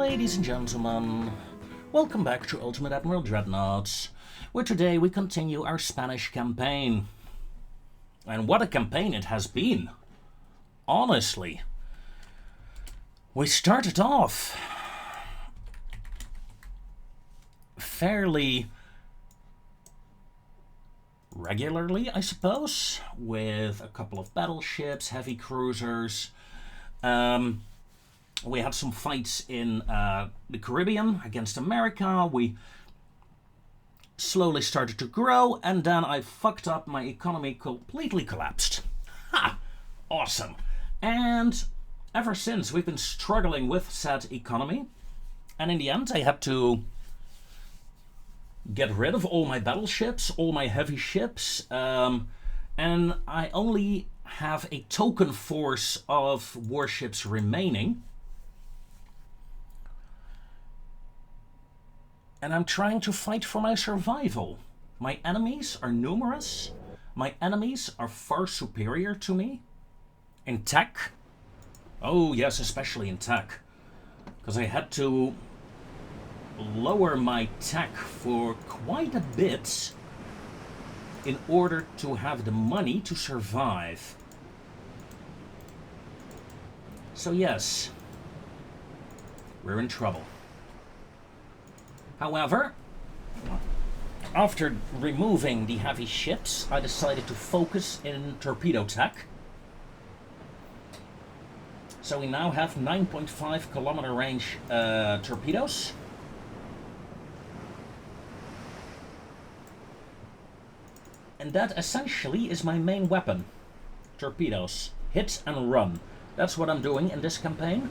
Ladies and gentlemen, welcome back to Ultimate Admiral Dreadnoughts, where today we continue our Spanish campaign. And what a campaign it has been! Honestly. We started off fairly regularly, I suppose, with a couple of battleships, heavy cruisers. We had some fights in the Caribbean against America. We slowly started to grow, and then I fucked up. My economy completely collapsed. Ha! Awesome. And ever since, we've been struggling with said economy. And in the end, I had to get rid of all my battleships, all my heavy ships, and I only have a token force of warships remaining. And I'm trying to fight for my survival. My enemies are numerous. My enemies are far superior to me. In tech. Oh yes, especially in tech. Because I had to lower my tech for quite a bit in order to have the money to survive. So yes, we're in trouble. However, after removing the heavy ships, I decided to focus in torpedo tech. So we now have 9.5 kilometer range torpedoes. And that essentially is my main weapon. Torpedoes. Hit and run. That's what I'm doing in this campaign.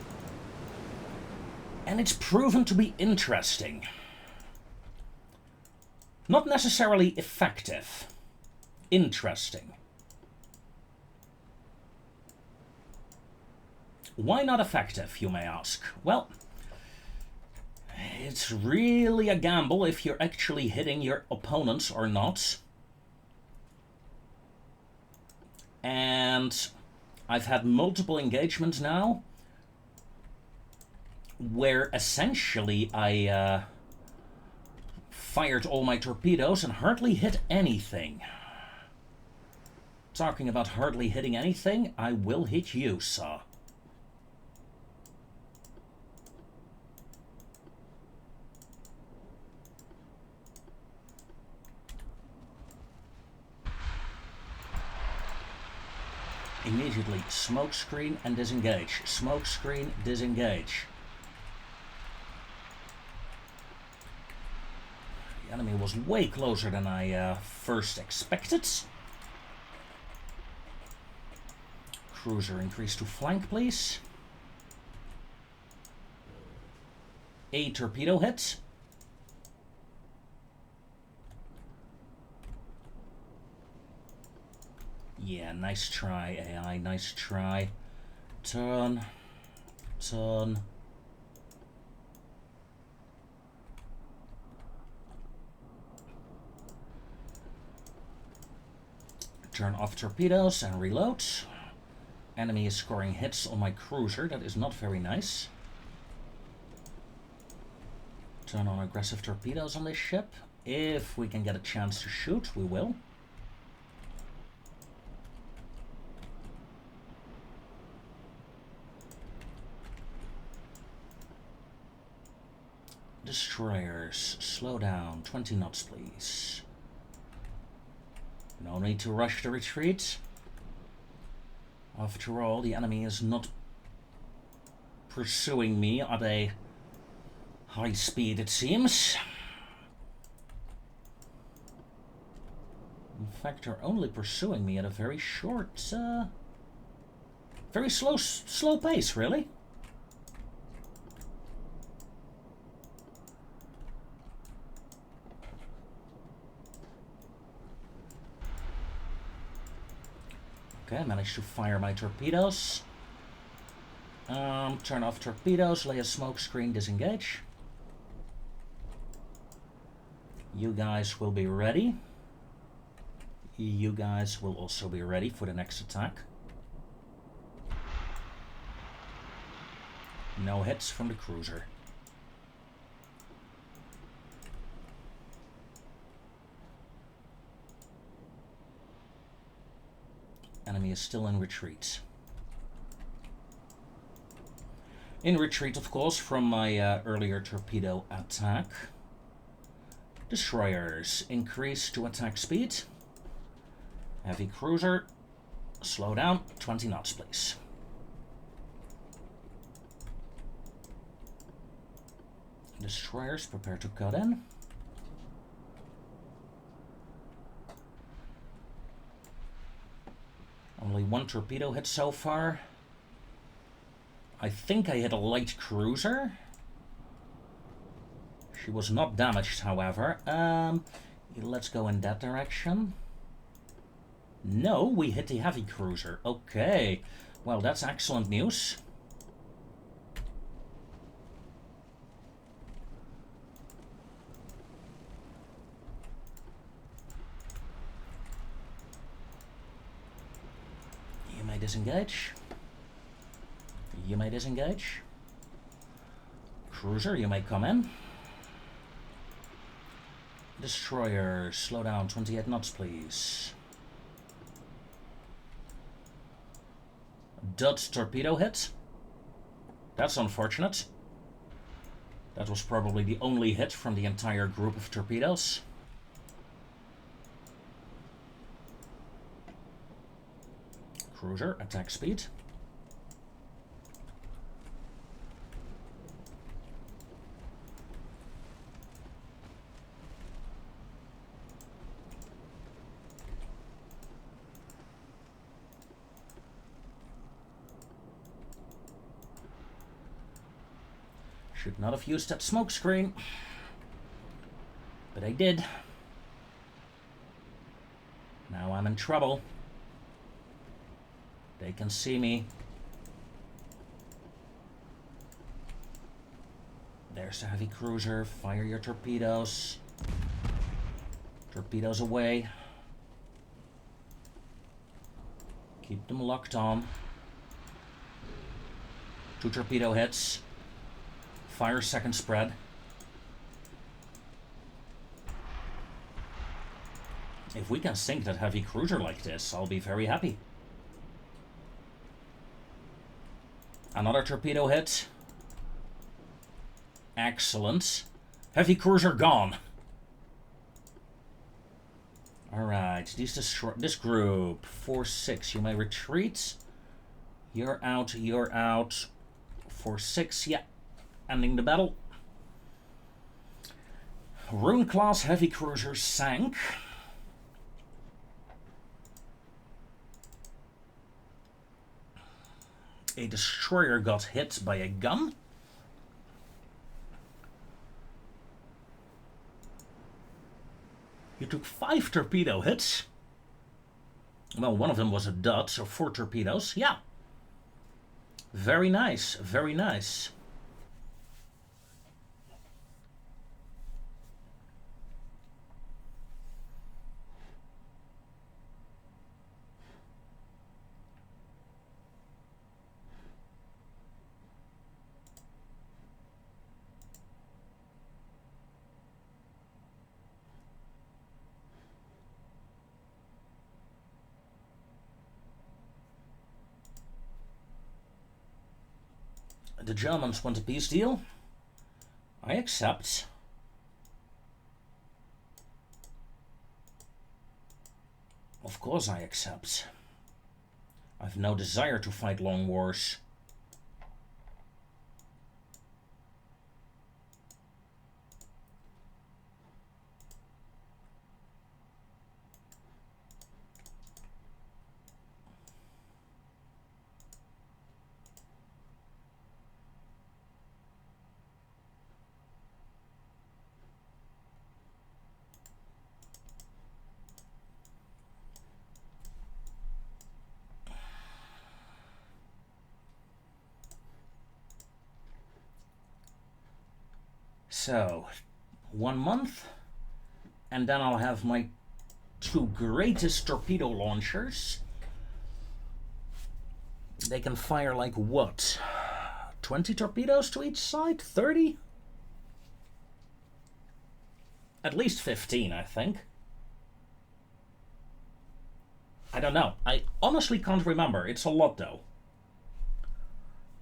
And it's proven to be interesting. Not necessarily effective. Interesting. Why not effective, you may ask? Well, it's really a gamble if you're actually hitting your opponents or not. And I've had multiple engagements now where essentially I fired all my torpedoes and hardly hit anything. Talking about hardly hitting anything, I will hit you, sir. Immediately, smoke screen and disengage. Smoke screen, disengage. The enemy was way closer than I first expected. Cruiser, increase to flank, please. A torpedo hit. Yeah, nice try, AI, nice try. Turn. Turn. Turn off torpedoes and reload. Enemy is scoring hits on my cruiser, that is not very nice. Turn on aggressive torpedoes on this ship. If we can get a chance to shoot, we will. Destroyers, slow down, 20 knots please. No need to rush the retreat. After all, the enemy is not pursuing me at a high speed, it seems. In fact, they're only pursuing me at a very short, very slow pace, really. Okay, I managed to fire my torpedoes. Turn off torpedoes, lay a smoke screen, disengage. You guys will be ready. You guys will also be ready for the next attack. No hits from the cruiser. Enemy is still in retreat. In retreat, of course, from my earlier torpedo attack. Destroyers, increase to attack speed. Heavy cruiser, slow down, 20 knots, please. Destroyers, prepare to cut in. Only one torpedo hit so far. I think I hit a light cruiser. She was not damaged, however. Let's go in that direction. No, we hit the heavy cruiser. Okay. Well, that's excellent news. You may disengage. You may disengage. Cruiser, you may come in. Destroyer, slow down, 28 knots, please. Dud torpedo hit. That's unfortunate. That was probably the only hit from the entire group of torpedoes. Cruiser, attack speed. Should not have used that smoke screen, but I did. Now I'm in trouble. They can see me. There's the heavy cruiser. Fire your torpedoes. Torpedoes away. Keep them locked on. 2 torpedo hits. Fire second spread. If we can sink that heavy cruiser like this, I'll be very happy. Another torpedo hit. Excellent. Heavy cruiser gone. Alright, this group. 4-6, you may retreat. You're out, you're out. 4-6, yeah. Ending the battle. Rune class heavy cruiser sank. A destroyer got hit by a gun. You took 5 torpedo hits. Well, one of them was a dud, so 4 torpedoes. Yeah. Very nice, very nice. The Germans want a peace deal. I accept. Of course I accept. I've no desire to fight long wars. So, 1 month, and then I'll have my 2 greatest torpedo launchers. They can fire like what? 20 torpedoes to each side? 30? At least 15, I think. I don't know. I honestly can't remember. It's a lot, though.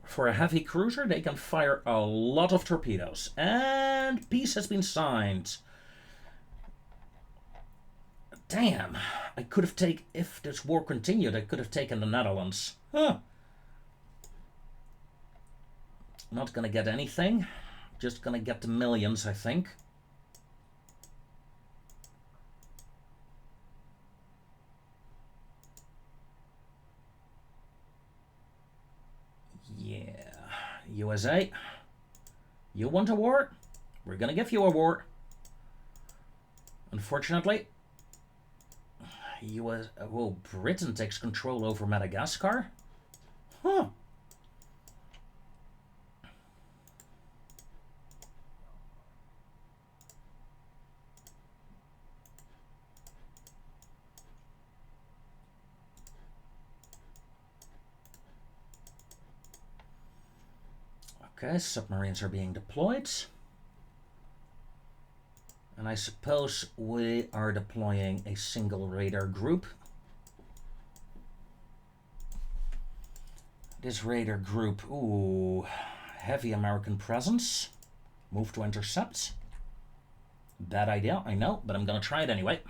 For a heavy cruiser, they can fire a lot of torpedoes. And peace has been signed. Damn. I could have taken... If this war continued, I could have taken the Netherlands. Huh. Not gonna get anything. Just gonna get the millions, I think. Yeah. USA. You want a war? We're gonna give you a war. Unfortunately. Britain takes control over Madagascar? Huh. Okay, submarines are being deployed. And I suppose we are deploying a single radar group. This radar group, ooh, heavy American presence. Move to intercept. Bad idea, I know, but I'm gonna try it anyway.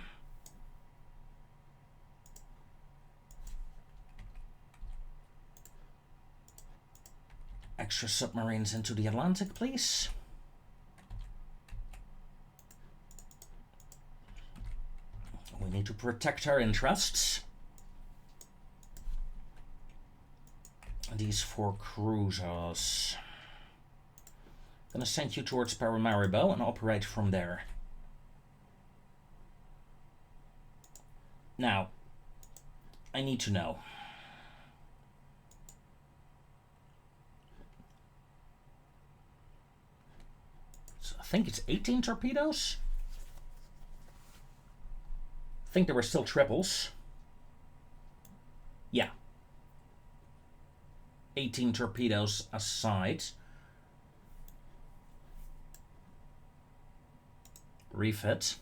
Extra submarines into the Atlantic, please. We need to protect our interests. These 4 cruisers. Gonna send you towards Paramaribo and operate from there. Now, I need to know. So I think it's 18 torpedoes. I think there were still triples. Yeah. 18 torpedoes aside. Refit.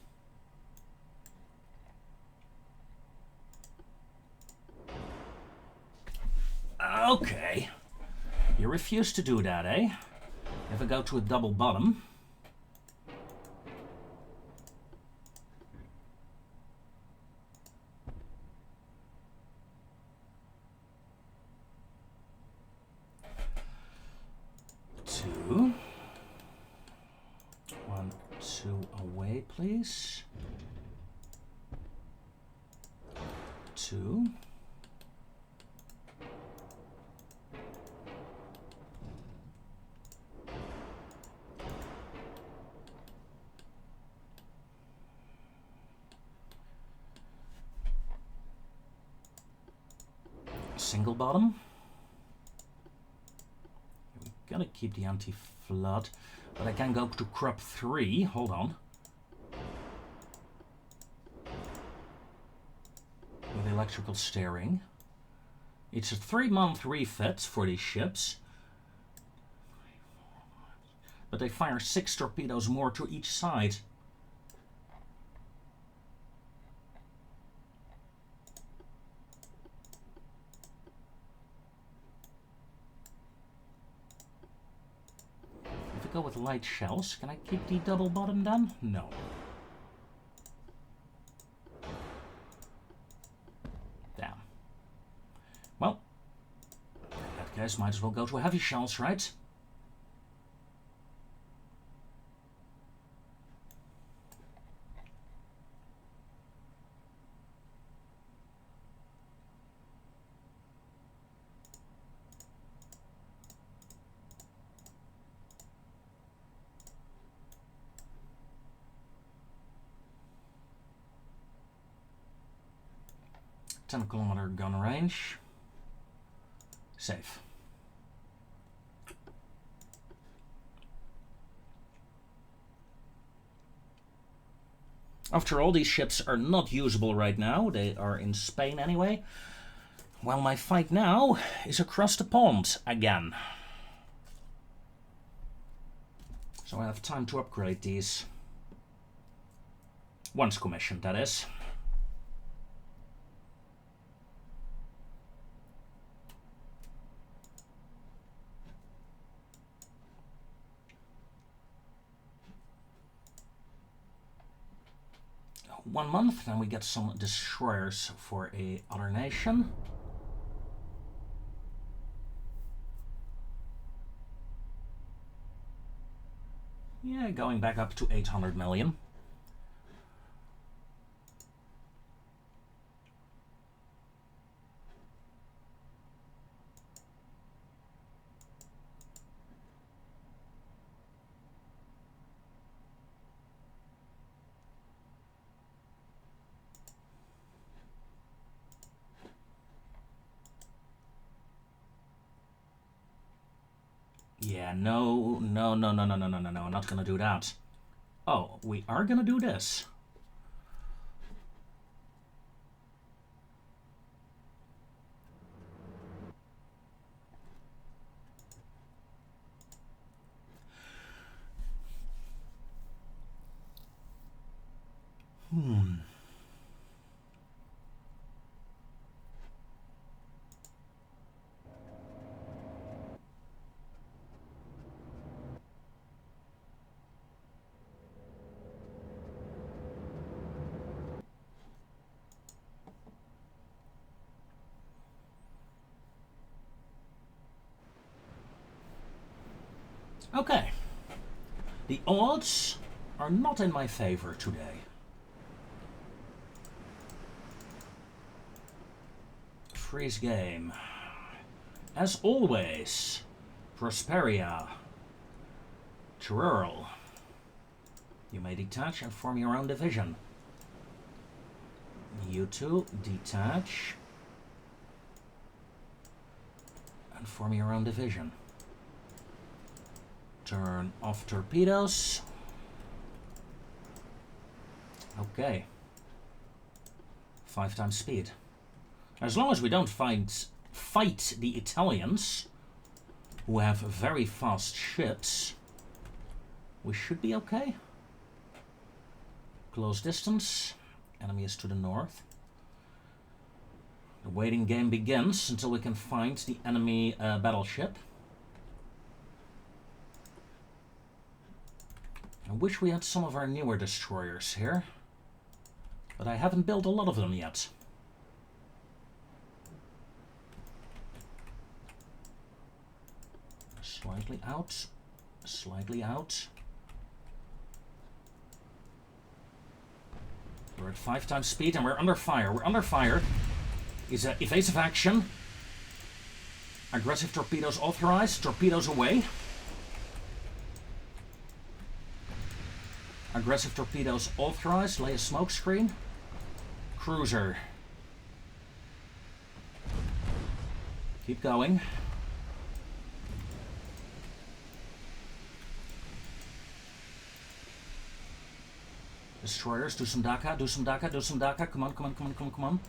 Okay. You refuse to do that, eh? If I go to a double bottom. Two. 1, 2 away, please. 2. Single bottom. We gotta keep the anti-flood, but I can go to crop 3. Hold on. With electrical steering. It's a 3-month refit for these ships, but they fire 6 torpedoes more to each side. Go with light shells. Can I keep the double bottom then? No. Damn. Well, in that case, might as well go to heavy shells, right? Kilometer gun range. Safe. After all, these ships are not usable right now. They are in Spain anyway. Well, my fight now is across the pond again. So I have time to upgrade these. Once commissioned, that is. 1 month, then we get some destroyers for a other nation. Yeah, going back up to 800 million. Yeah, no, I'm not gonna do that. Oh, we are gonna do this. Okay. The odds are not in my favor today. Freeze game. As always, Prosperia. Rural. You may detach and form your own division. You two detach and form your own division. Turn off torpedoes. Okay. 5 times speed. As long as we don't fight the Italians, who have very fast ships, we should be okay. Close distance. Enemy is to the north. The waiting game begins until we can find the enemy battleship. I wish we had some of our newer destroyers here, but I haven't built a lot of them yet. Slightly out, slightly out. We're at 5 times speed and we're under fire. We're under fire. Is evasive action. Aggressive torpedoes authorized. Torpedoes away. Aggressive torpedoes authorized. Lay a smoke screen. Cruiser. Keep going. Destroyers, do some Dakar, do some Dakar, do some Dakar. Come on, come on, come on, come on, come on.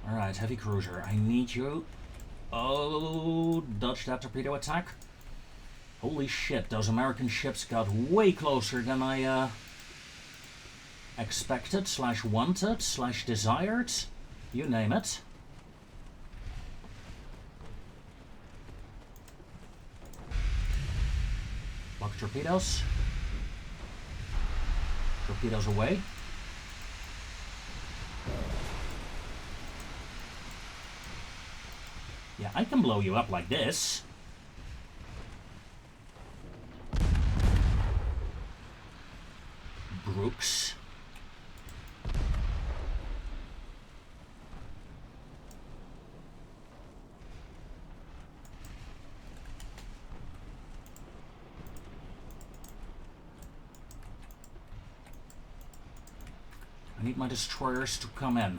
Alright, heavy cruiser, I need you. Oh, dodge that torpedo attack. Holy shit, those American ships got way closer than I expected, / wanted, / desired. You name it. Block torpedoes. Torpedoes away. Yeah, I can blow you up like this. Brooks. I need my destroyers to come in.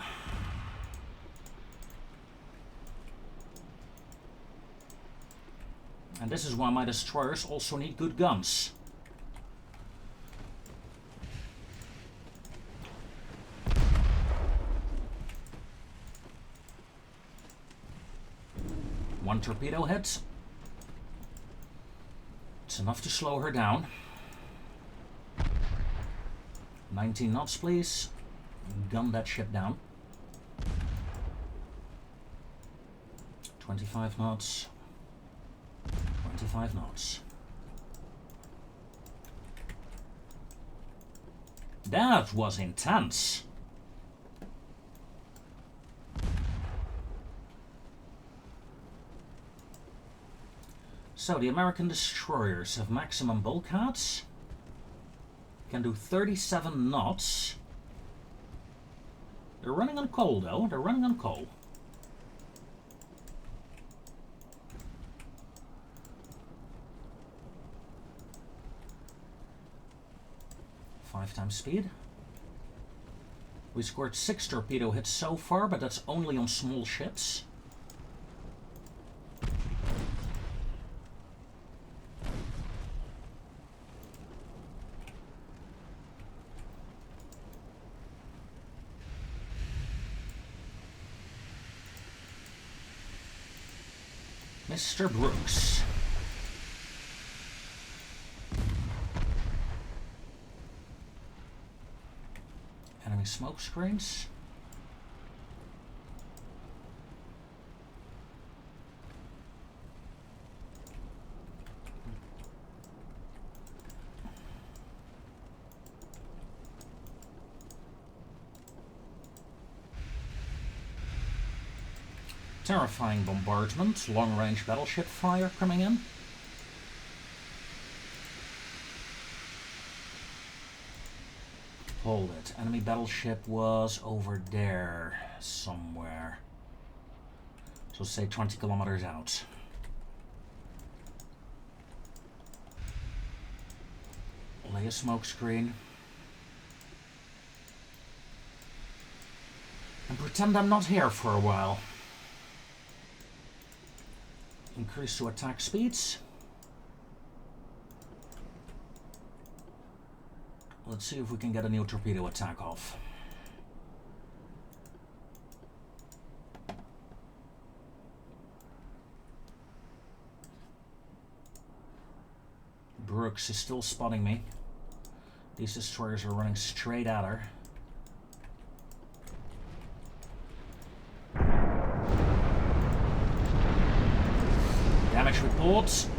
And this is why my destroyers also need good guns. One torpedo hit. It's enough to slow her down. 19 knots, please. Gun that ship down. 25 knots. 25 knots. That was intense. So the American destroyers have maximum bulkheads. Can do 37 knots. They're running on coal though. They're running on coal. Five times speed. We scored 6 torpedo hits so far, but that's only on small ships. Mr. Brooks. Enemy smoke screens. Terrifying bombardment, long-range battleship fire coming in. Hold it. Enemy battleship was over there somewhere. So say 20 kilometers out. Lay a smoke screen. And pretend I'm not here for a while. Increase to attack speeds. Let's see if we can get a new torpedo attack off. Brooks is still spotting me. These destroyers are running straight at her. Damage reports.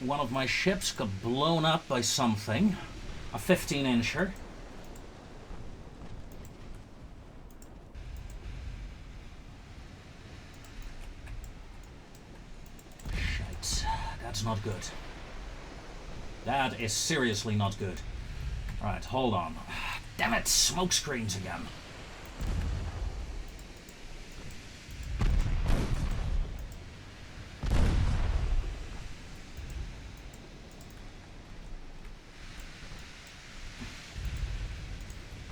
One of my ships got blown up by something. A 15-incher. Shite. That's not good. That is seriously not good. Alright, hold on. Damn it, smoke screens again.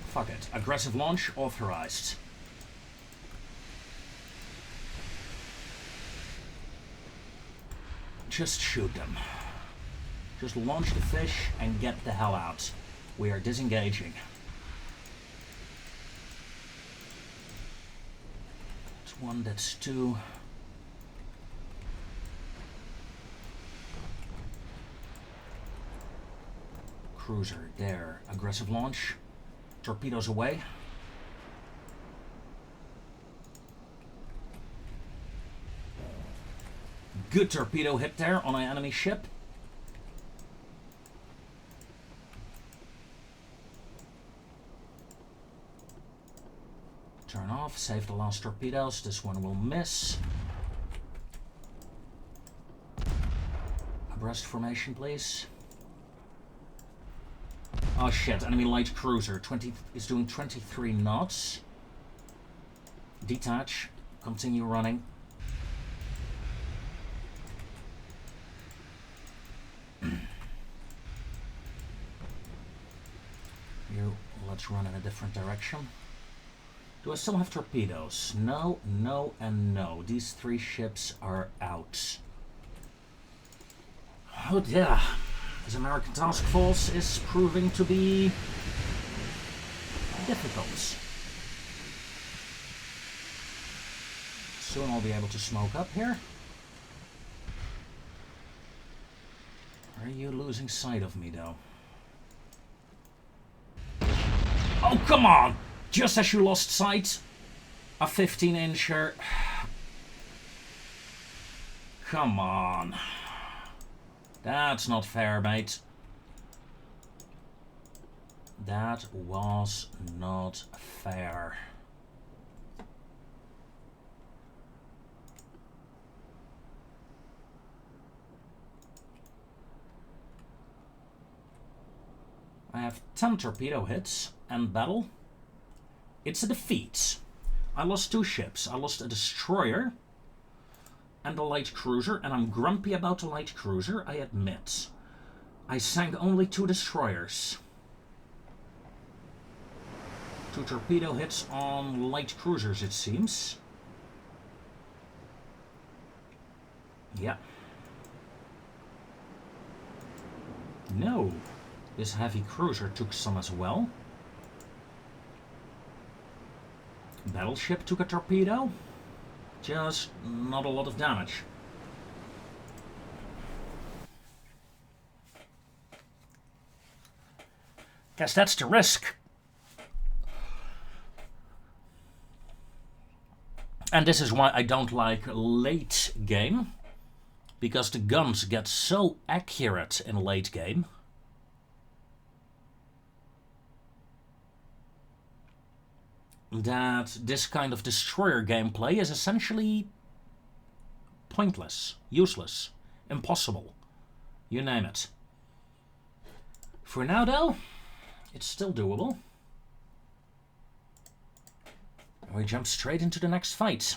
Fuck it. Aggressive launch authorized. Just shoot them. Just launch the fish and get the hell out. We are disengaging. That's one, that's two. Cruiser, there. Aggressive launch. Torpedoes away. Good torpedo hit there on an enemy ship. Turn off, save the last torpedoes. This one will miss. Abreast formation, please. Oh shit, enemy light cruiser is doing 23 knots. Detach, continue running. Let's run in a different direction. Do I still have torpedoes? No, no, and no. These three ships are out. Oh yeah. This American task force is proving to be difficult. Soon I'll be able to smoke up here. Are you losing sight of me though? Oh come on! Just as you lost sight, a 15-incher. Come on. That's not fair, mate. That was not fair. I have 10 torpedo hits and battle. It's a defeat. I lost 2 ships. I lost a destroyer and a light cruiser, and I'm grumpy about the light cruiser, I admit. I sank only 2 destroyers. 2 torpedo hits on light cruisers, it seems. Yeah. No. This heavy cruiser took some as well. Battleship took a torpedo. Just not a lot of damage. Guess that's the risk. And this is why I don't like late game. Because the guns get so accurate in late game. That this kind of destroyer gameplay is essentially pointless, useless, impossible. You name it. For now though, it's still doable. We jump straight into the next fight.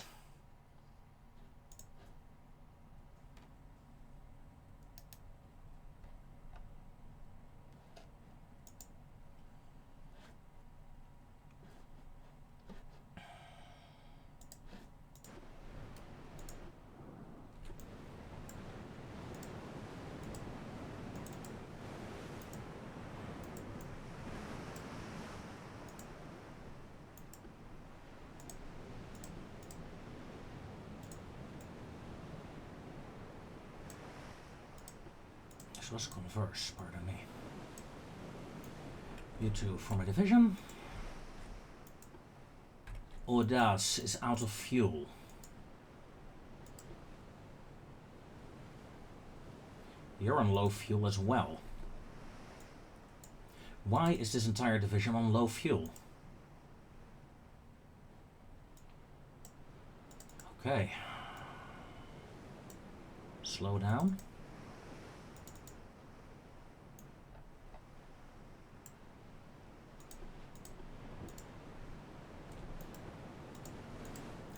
This was converse, pardon me. You two form a division. Audace is out of fuel. You're on low fuel as well. Why is this entire division on low fuel? Okay. Slow down.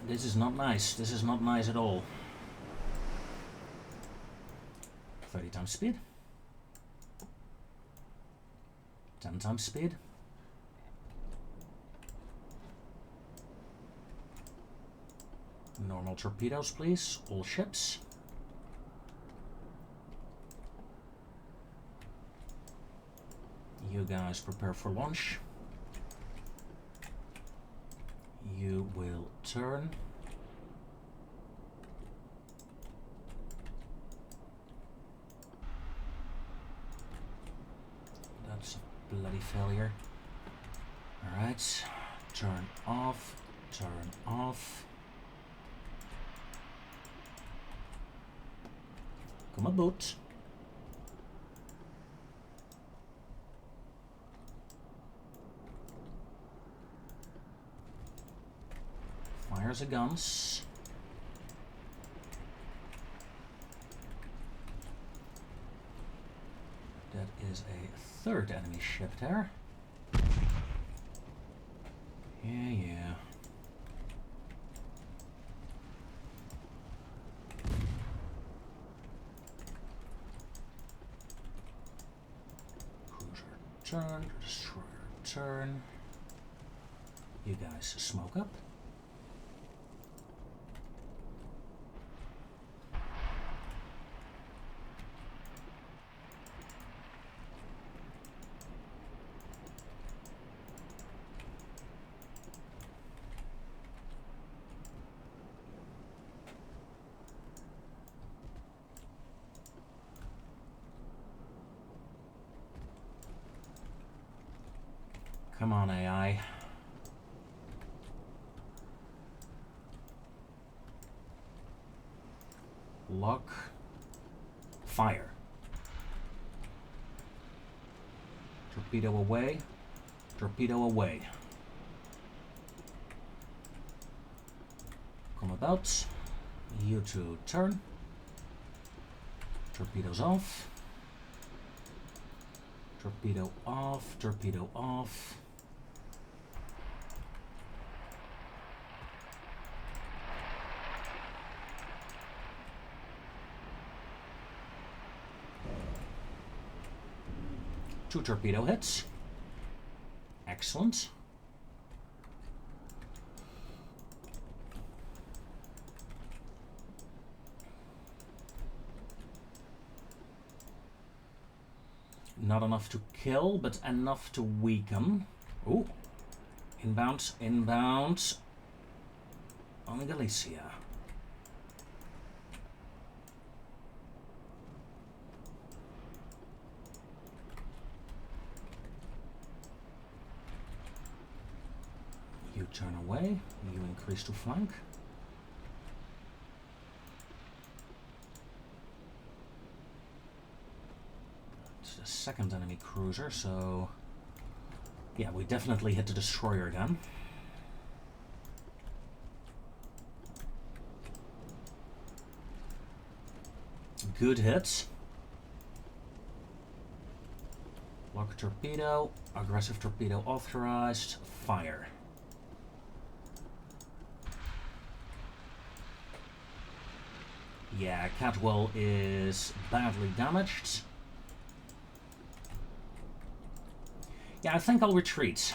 This is not nice. This is not nice at all. 30 times speed. 10 times speed. Normal torpedoes, please. All ships. You guys prepare for launch. You will turn. That's a bloody failure. Alright. Turn off. Turn off. Come on, boat. Fires the guns. That is a third enemy ship there. Yeah. Cruiser turn, destroyer turn. You guys smoke up. Come on, AI. Lock. Fire. Torpedo away. Torpedo away. Come about. You two turn. Torpedoes off. Torpedo off. Torpedo off. Two torpedo hits. Excellent. Not enough to kill, but enough to weaken. Ooh. Inbound, inbound. On Galicia. You turn away. You increase to flank. It's the second enemy cruiser, so yeah, we definitely hit the destroyer again. Good hit. Lock torpedo. Aggressive torpedo authorized. Fire. Yeah, Catwell is badly damaged. Yeah, I think I'll retreat.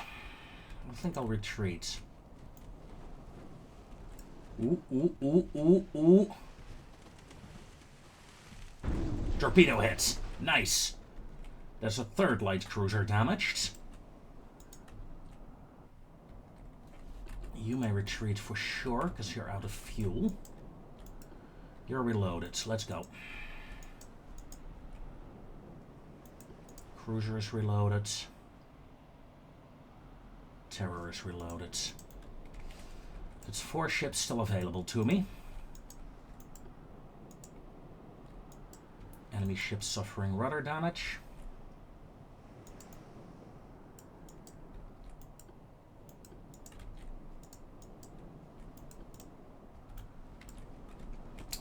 Ooh, ooh, ooh, ooh, ooh. Torpedo hits. Nice. There's a third light cruiser damaged. You may retreat for sure, because you're out of fuel. You're reloaded. Let's go. Cruiser is reloaded. Terror is reloaded. It's 4 ships still available to me. Enemy ships suffering rudder damage.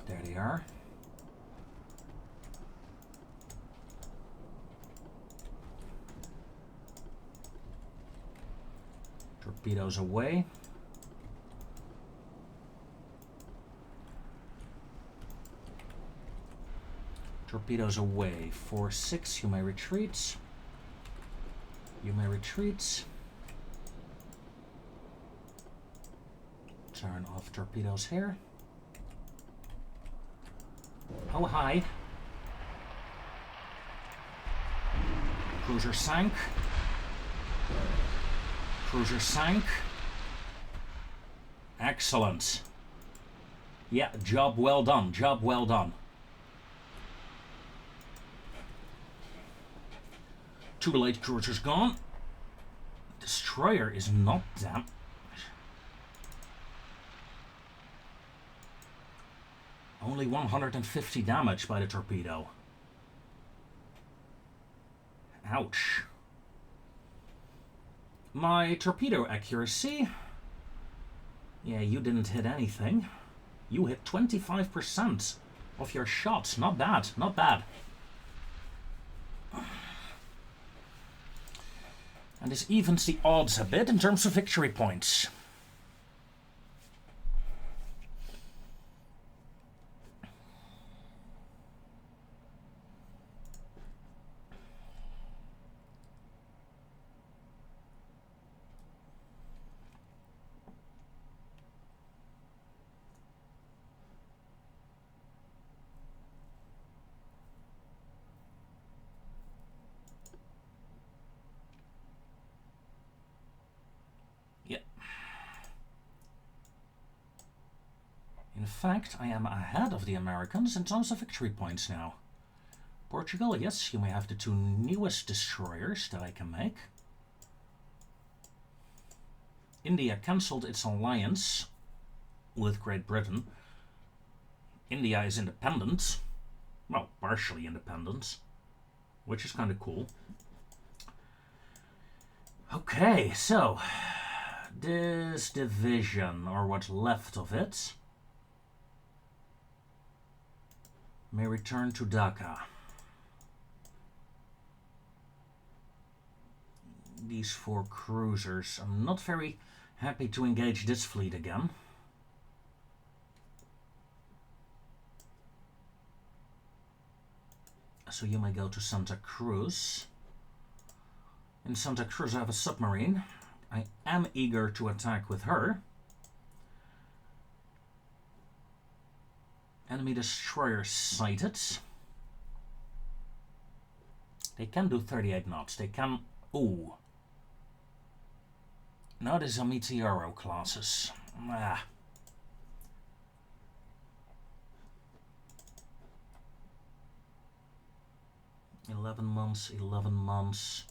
There they are. Torpedoes away. Torpedoes away. 4-6, you may retreat. You may retreat. Turn off torpedoes here. Oh, hi. Cruiser sank. Cruiser sank. Excellent. Yeah, job well done. Job well done. 2 light cruisers gone. Destroyer is not damaged. Only 150 damage by the torpedo. Ouch. My torpedo accuracy. Yeah, you didn't hit anything. You hit 25% of your shots. Not bad, not bad. And this evens the odds a bit in terms of victory points. In fact, I am ahead of the Americans in terms of victory points now. Portugal, yes, you may have the 2 newest destroyers that I can make. India cancelled its alliance with Great Britain. India is independent. Well, partially independent, which is kind of cool. Okay, so this division, or what's left of it, may return to Dhaka. These 4 cruisers. I'm not very happy to engage this fleet again. So you may go to Santa Cruz. In Santa Cruz I have a submarine. I am eager to attack with her. Enemy destroyer sighted. They can do 38 knots. They can... Ooh. No, these are Meteoro classes. Ah. $11 months, 11 months.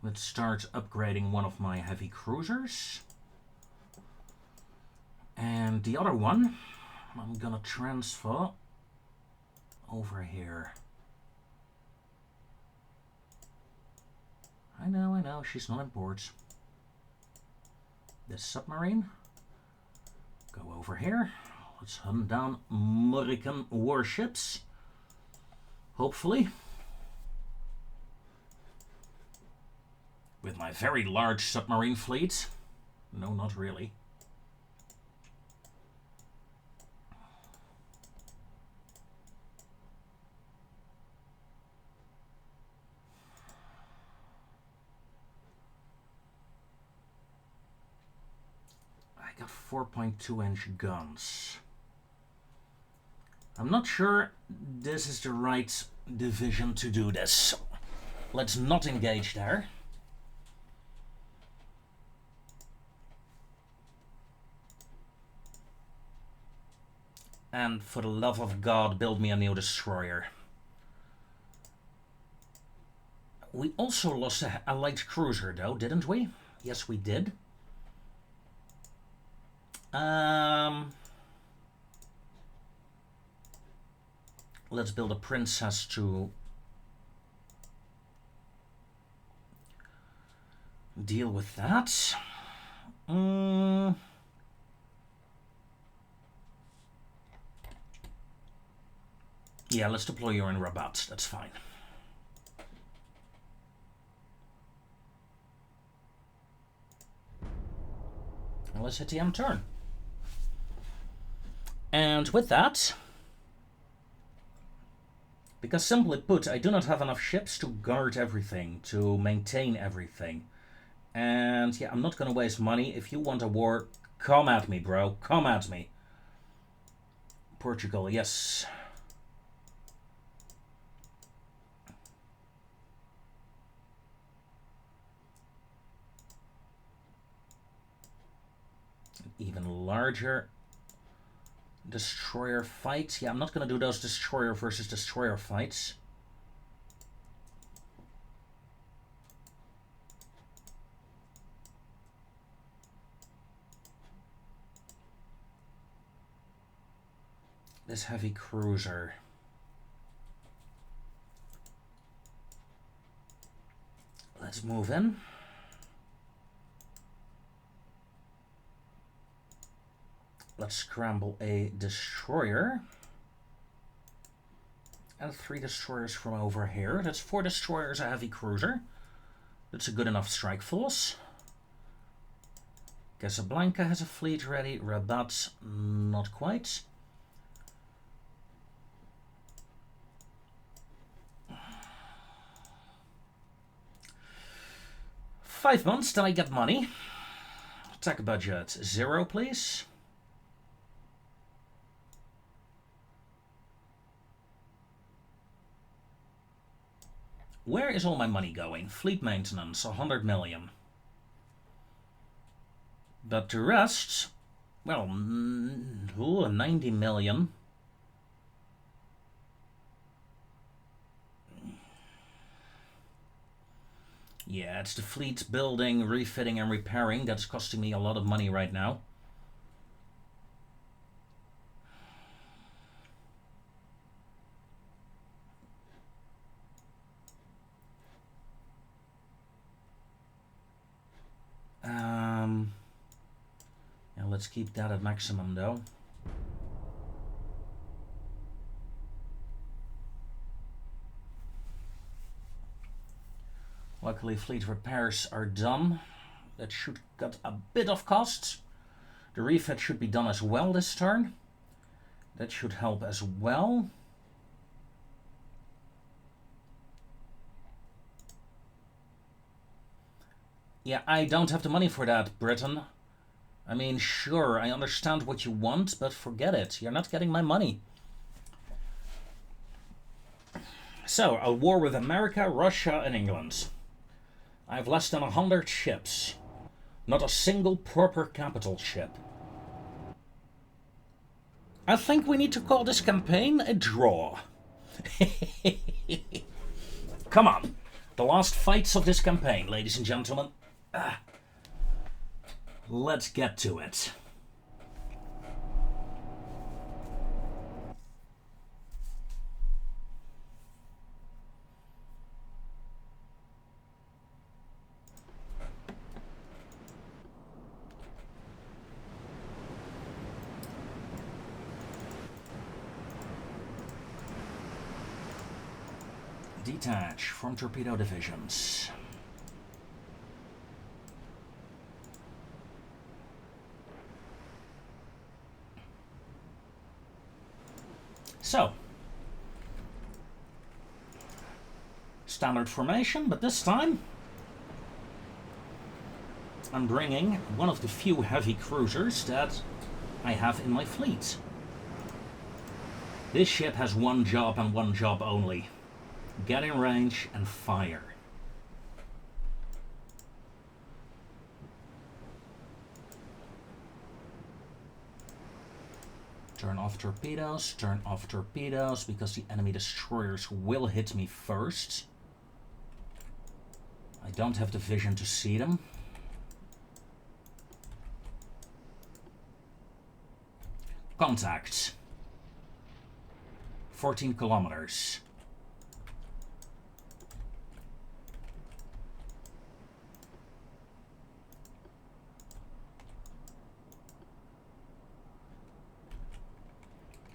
Let's start upgrading one of my heavy cruisers. And the other one, I'm gonna transfer over here. I know, she's not in port. This submarine, go over here. Let's hunt down American warships. Hopefully. With my very large submarine fleet. No, not really. I got 4.2-inch guns. I'm not sure this is the right division to do this. Let's not engage there. And for the love of God, build me a new destroyer. We also lost a light cruiser though, didn't we? Yes, we did. Let's build a princess to deal with that. Yeah, let's deploy you in Rabat. That's fine. And let's hit the end turn. And with that, because simply put, I do not have enough ships to guard everything, to maintain everything. And yeah, I'm not going to waste money. If you want a war, come at me, bro. Come at me. Portugal, yes. An even larger destroyer fight. Yeah, I'm not going to do those destroyer versus destroyer fights. This heavy cruiser. Let's move in. Let's scramble a destroyer. And 3 destroyers from over here. That's 4 destroyers, a heavy cruiser. That's a good enough strike force. Casablanca has a fleet ready. Rabat, not quite. $5 months till I get money. Attack budget 0, please. Where is all my money going? Fleet maintenance, 100 million. But the rest, well, 90 million. Yeah, it's the fleet building, refitting and repairing. That's costing me a lot of money right now. let's keep that at maximum though. Luckily fleet repairs are done. That should cut a bit of cost. The refit should be done as well this turn. That should help as well. Yeah, I don't have the money for that, Britain. I mean, sure, I understand what you want, but forget it. You're not getting my money. So, a war with America, Russia, and England. I have less than 100 ships. Not a single proper capital ship. I think we need to call this campaign a draw. Come on. The last fights of this campaign, ladies and gentlemen. Let's get to it. Detach from torpedo divisions. So, standard formation, but this time I'm bringing one of the few heavy cruisers that I have in my fleet. This ship has one job and one job only. Get in range and fire. Turn off torpedoes, because the enemy destroyers will hit me first. I don't have the vision to see them. Contact. 14 kilometers.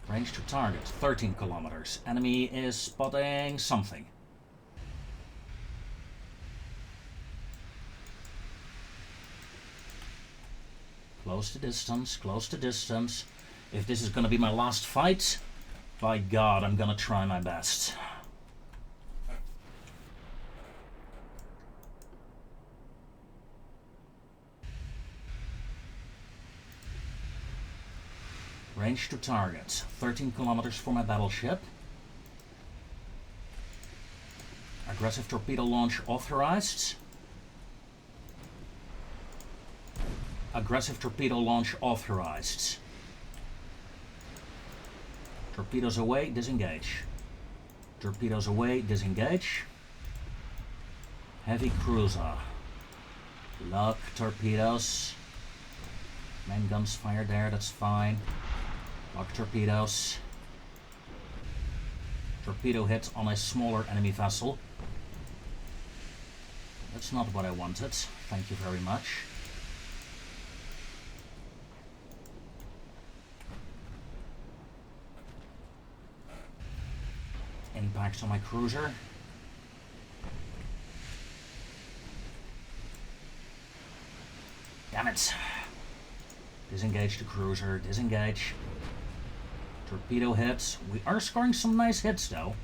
Range to target, 13 kilometers. Enemy is spotting something. Close the distance, close the distance. If this is going to be my last fight, by God, I'm going to try my best. Range to target, 13 kilometers for my battleship. Aggressive torpedo launch authorized. Aggressive torpedo launch authorized. Torpedoes away, disengage. Torpedoes away, disengage. Heavy cruiser. Lock torpedoes. Main guns fire there, that's fine. Lock torpedoes. Torpedo hit on a smaller enemy vessel. That's not what I wanted. Thank you very much. Impact on my cruiser. Damn it. Disengage the cruiser, disengage. Torpedo hits. We are scoring some nice hits though.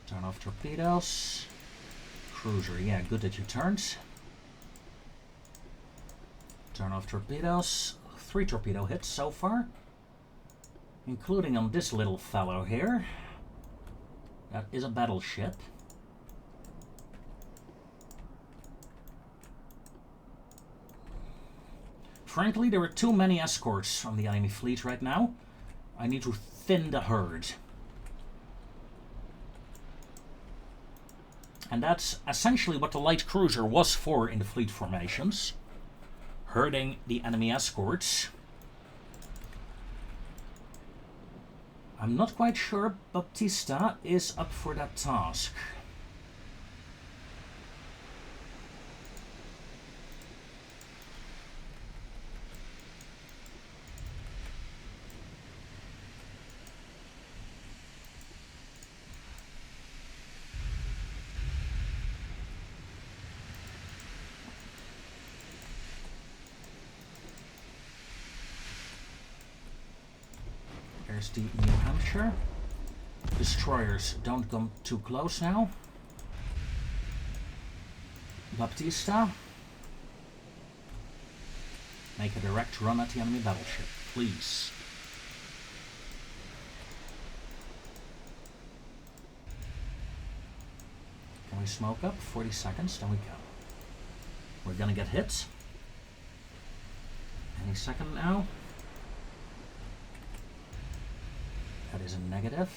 Turn off torpedoes. Cruiser, yeah, good that you turned. Turn off torpedoes. 3 torpedo hits so far. Including on this little fellow here. That is a battleship. Frankly, there are too many escorts on the enemy fleet right now. I need to thin the herd. And that's essentially what the light cruiser was for in the fleet formations. Herding the enemy escorts. I'm not quite sure Baptista is up for that task. There's the New Hampshire. Destroyers, don't come too close now. Baptista. Make a direct run at the enemy battleship, please. Can we smoke up? 40 seconds, then we go. We're gonna get hit. Any second now. That is a negative.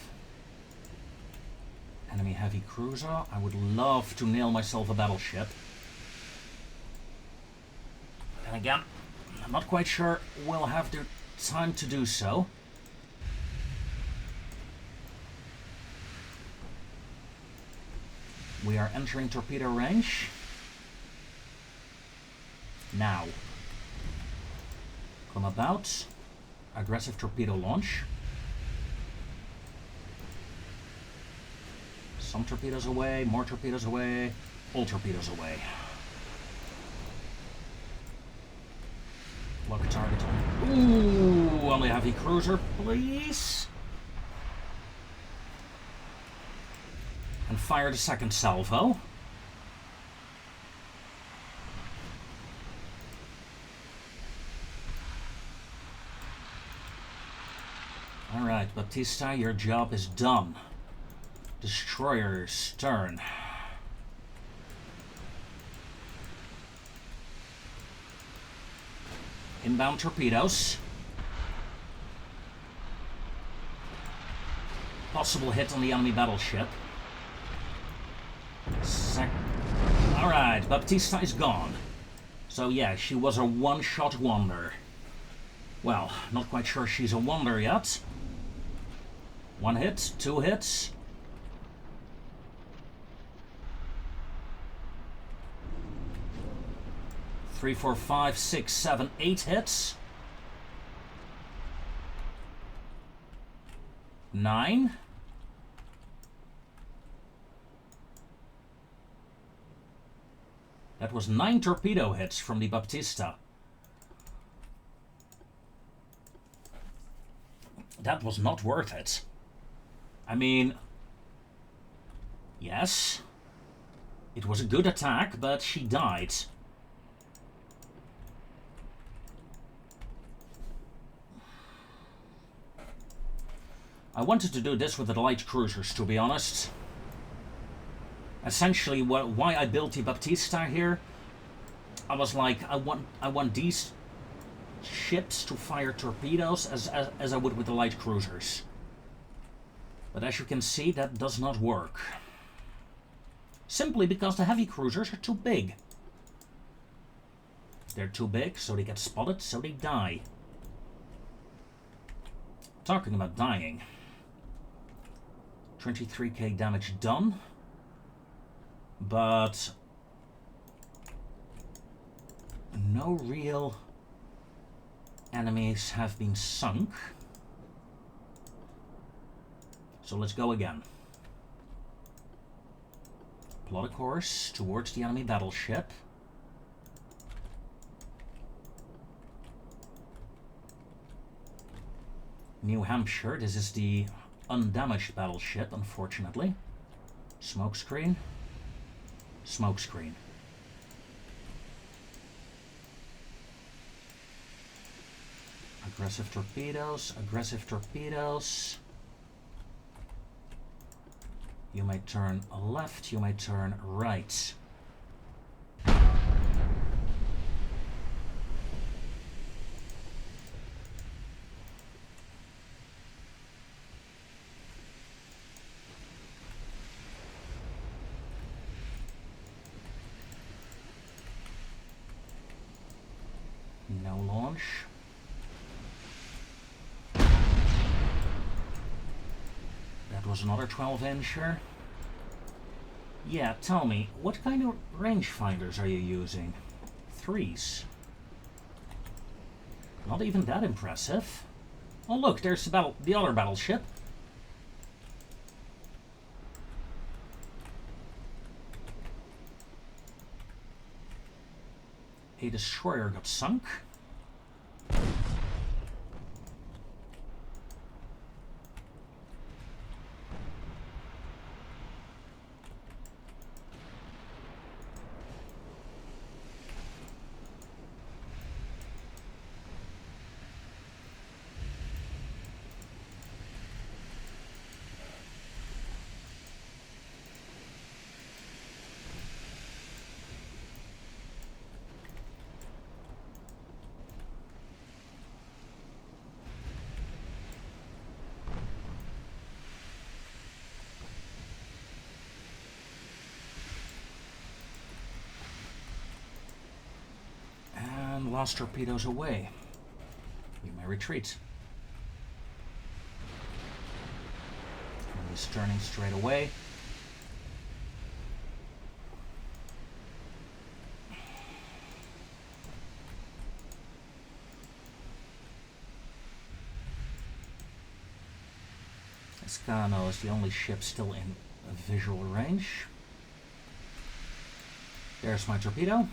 Enemy heavy cruiser. I would love to nail myself a battleship. And again, I'm not quite sure we'll have the time to do so. We are entering torpedo range. Now. Come about. Aggressive torpedo launch. Some torpedoes away, more torpedoes away, all torpedoes away. Lock target on. Ooh, on the heavy cruiser, please. And fire the second salvo. Alright, Baptista, your job is done. Destroyer's turn. Inbound torpedoes. Possible hit on the enemy battleship. Alright, Baptista is gone. So yeah, she was a one-shot wonder. Well, not quite sure she's a wonder yet. One hit, two hits. 3, 4, 5, 6, 7, 8 hits. 9. That was 9 torpedo hits from the Baptista. That was not worth it. I mean, yes, it was a good attack, but she died. I wanted to do this with the light cruisers, to be honest. Essentially, why I built the Baptista here, I was like, I want these ships to fire torpedoes as I would with the light cruisers. But as you can see, that does not work. Simply because the heavy cruisers are too big. They're too big, so they get spotted, so they die. Talking about dying. 23k damage done. But no real enemies have been sunk. So let's go again. Plot a course towards the enemy battleship. New Hampshire, this is the undamaged battleship, unfortunately. Smokescreen. Smokescreen. Aggressive torpedoes, aggressive torpedoes. You may turn left, you may turn right. No launch. That was another 12-incher. Yeah, tell me, what kind of rangefinders are you using? 3s. Not even that impressive. Oh look, there's the other battleship. A destroyer got sunk. last torpedoes away. We may retreat. And he's turning straight away. Escano is the only ship still in visual range. There's my torpedo.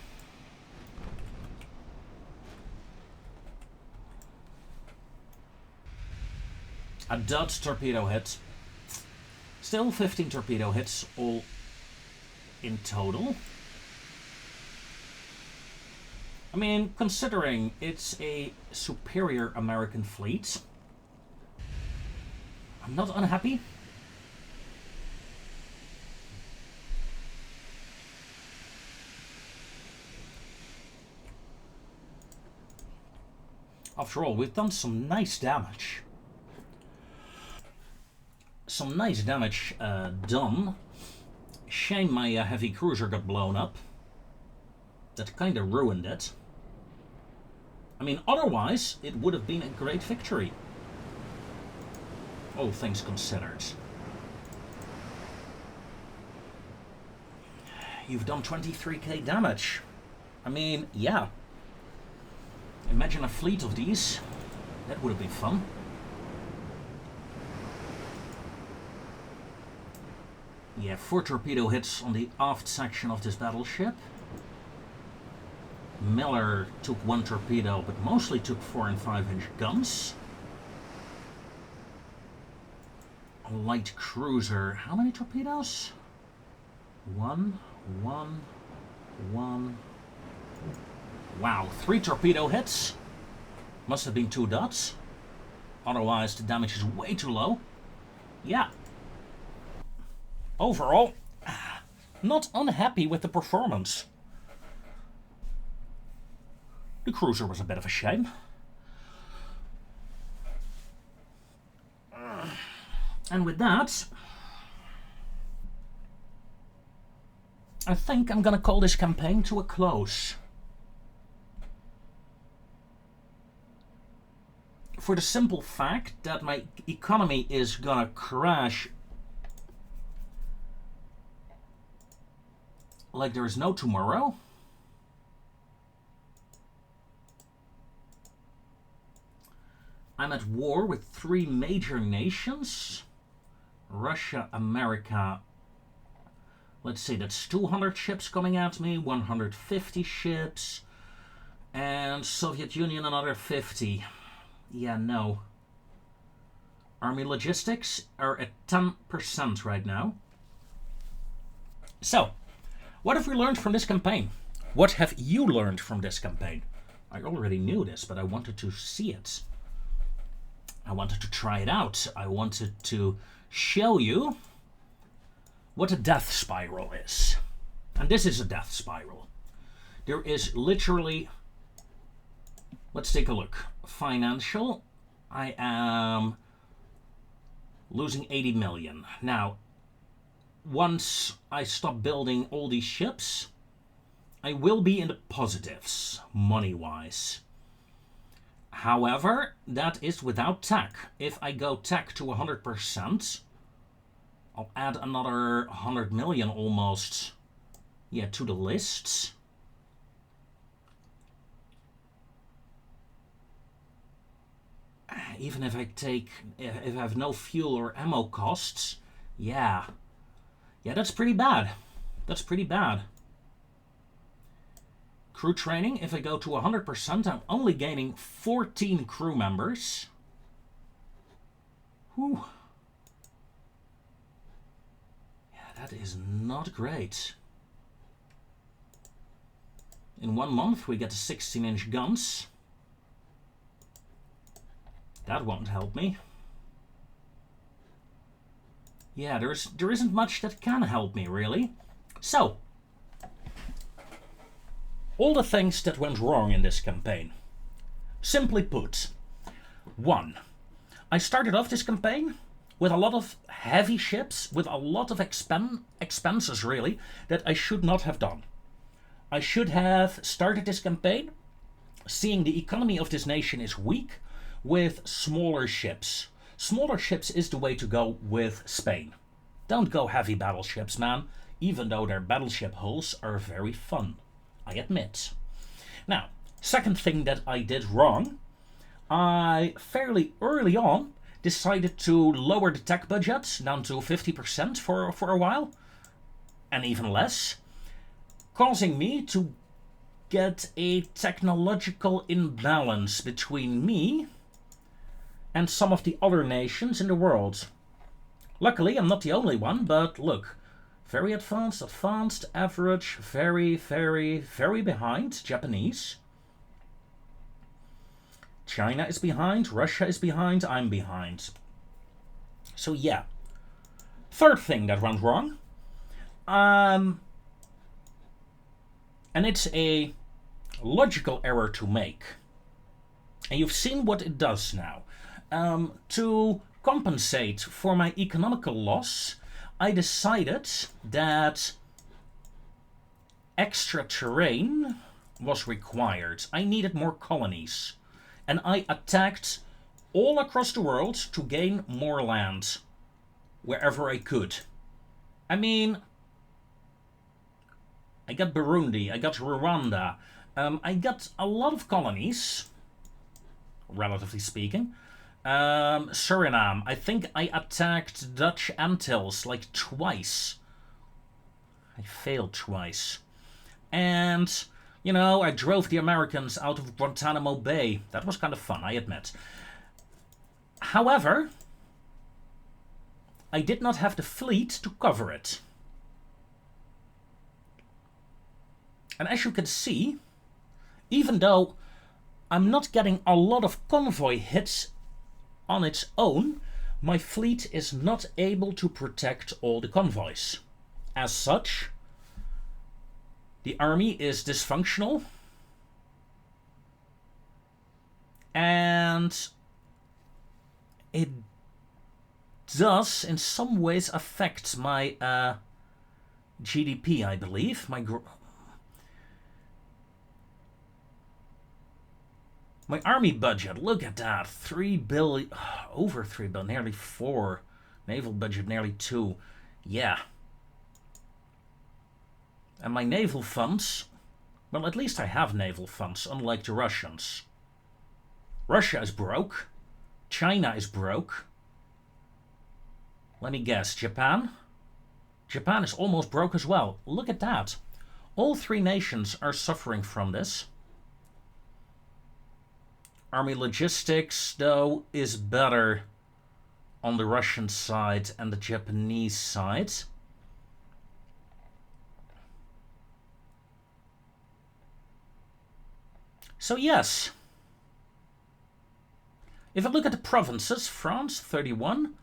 A dud torpedo hit. Still 15 torpedo hits all in total. I mean, considering it's a superior American fleet, I'm not unhappy. After all, we've done some nice damage. Some nice damage done. Shame my heavy cruiser got blown up. That kind of ruined it. I mean, otherwise, it would have been a great victory. All things considered. You've done 23k damage. I mean, yeah. Imagine a fleet of these. That would have been fun. Yeah, 4 torpedo hits on the aft section of this battleship. Miller took 1 torpedo, but mostly took 4 and 5-inch guns. A light cruiser. How many torpedoes? 1, 1, 1. Wow, 3 torpedo hits. Must have been 2 dots. Otherwise, the damage is way too low. Yeah. Overall, not unhappy with the performance. The cruiser was a bit of a shame. And with that, I think I'm gonna call this campaign to a close. For the simple fact that my economy is gonna crash like there is no tomorrow. I'm at war with 3 major nations. Russia, America. Let's see, that's 200 ships coming at me, 150 ships. And Soviet Union, another 50. Yeah, no. Army logistics are at 10% right now. So, what have we learned from this campaign? What have you learned from this campaign? I already knew this, but I wanted to see it. I wanted to try it out. I wanted to show you what a death spiral is. And this is a death spiral. There is literally... Let's take a look. Financial. I am losing 80 million. Now, once I stop building all these ships, I will be in the positives, money-wise. However, that is without tech. If I go tech to 100%, I'll add another 100 million almost, yeah, to the lists. Even if I have no fuel or ammo costs, yeah, that's pretty bad. That's pretty bad. Crew training, if I go to 100%, I'm only gaining 14 crew members. Whew. Yeah, that is not great. In 1 month, we get the 16-inch guns. That won't help me. Yeah, there isn't much that can help me, really. So, all the things that went wrong in this campaign. Simply put, 1. I started off this campaign with a lot of heavy ships, with a lot of expenses, really, that I should not have done. I should have started this campaign seeing the economy of this nation is weak with smaller ships. Smaller ships is the way to go with Spain. Don't go heavy battleships, man, even though their battleship hulls are very fun, I admit. Now, second thing that I did wrong, I fairly early on decided to lower the tech budget down to 50% for a while, and even less, causing me to get a technological imbalance between me and some of the other nations in the world. Luckily, I'm not the only one, but look, very advanced, advanced, average, very, very, very behind Japanese. China is behind, Russia is behind, I'm behind. So yeah. Third thing that went wrong. And it's a logical error to make. And you've seen what it does now. To compensate for my economical loss, I decided that extra terrain was required. I needed more colonies. And I attacked all across the world to gain more land wherever I could. I mean, I got Burundi, I got Rwanda, I got a lot of colonies, relatively speaking. Suriname, I think I attacked Dutch Antilles like twice. I failed twice. And, you know, I drove the Americans out of Guantanamo Bay. That was kind of fun, I admit. However, I did not have the fleet to cover it. And as you can see, even though I'm not getting a lot of convoy hits on its own, my fleet is not able to protect all the convoys. As such, the army is dysfunctional, and it does in some ways affect my GDP, I believe. My army budget, look at that, 3 billion, over 3 billion, nearly 4. Naval budget, nearly 2. Yeah. And my naval funds, well, at least I have naval funds, unlike the Russians. Russia is broke. China is broke. Let me guess, Japan? Japan is almost broke as well. Look at that. All three nations are suffering from this. Army logistics, though, is better on the Russian side and the Japanese side. So yes, if I look at the provinces, France 31,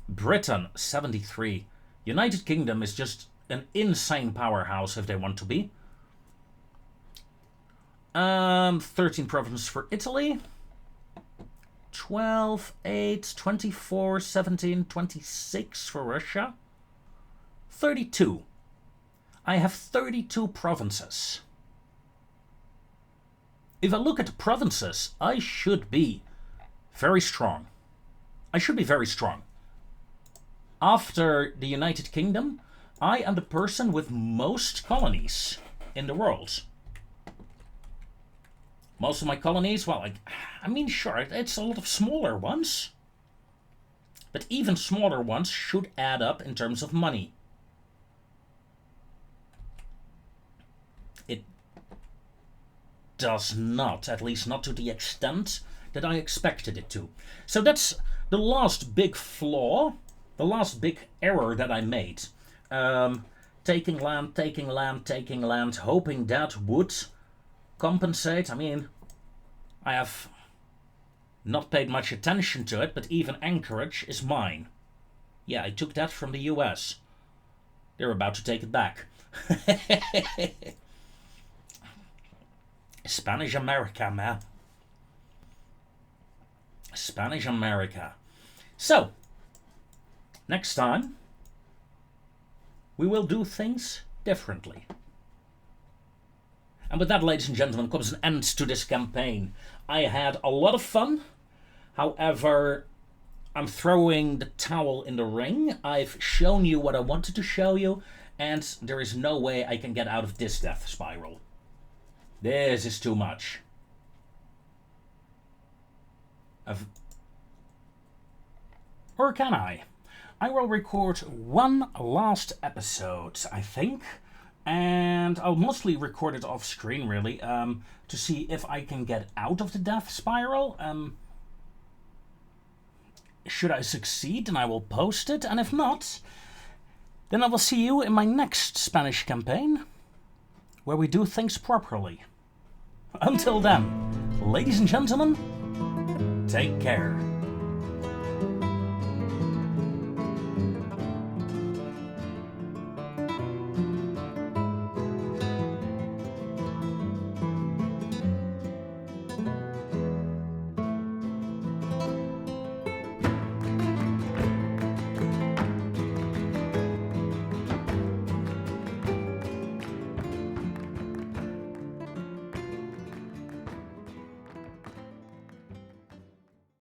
Britain 73, United Kingdom is just an insane powerhouse if they want to be. 13 provinces for Italy, 12, 8, 24, 17, 26 for Russia, 32. I have 32 provinces. If I look at the provinces, I should be very strong. I should be very strong. After the United Kingdom, I am the person with most colonies in the world. Most of my colonies, well, I mean, sure, it's a lot of smaller ones. But even smaller ones should add up in terms of money. It does not, at least not to the extent that I expected it to. So that's the last big flaw, the last big error that I made. Taking land, hoping that would compensate. I mean, I have not paid much attention to it, but even Anchorage is mine. Yeah, I took that from the US. They're about to take it back. Spanish America, man. Spanish America. So, next time, we will do things differently. And with that, ladies and gentlemen, comes an end to this campaign. I had a lot of fun. However, I'm throwing the towel in the ring. I've shown you what I wanted to show you, and there is no way I can get out of this death spiral. This is too much. Or can I? I will record one last episode, I think. And I'll mostly record it off screen, really, to see if I can get out of the death spiral. Should I succeed, then I will post it, and if not, then I will see you in my next Spanish campaign, where we do things properly. Until then, ladies and gentlemen, take care.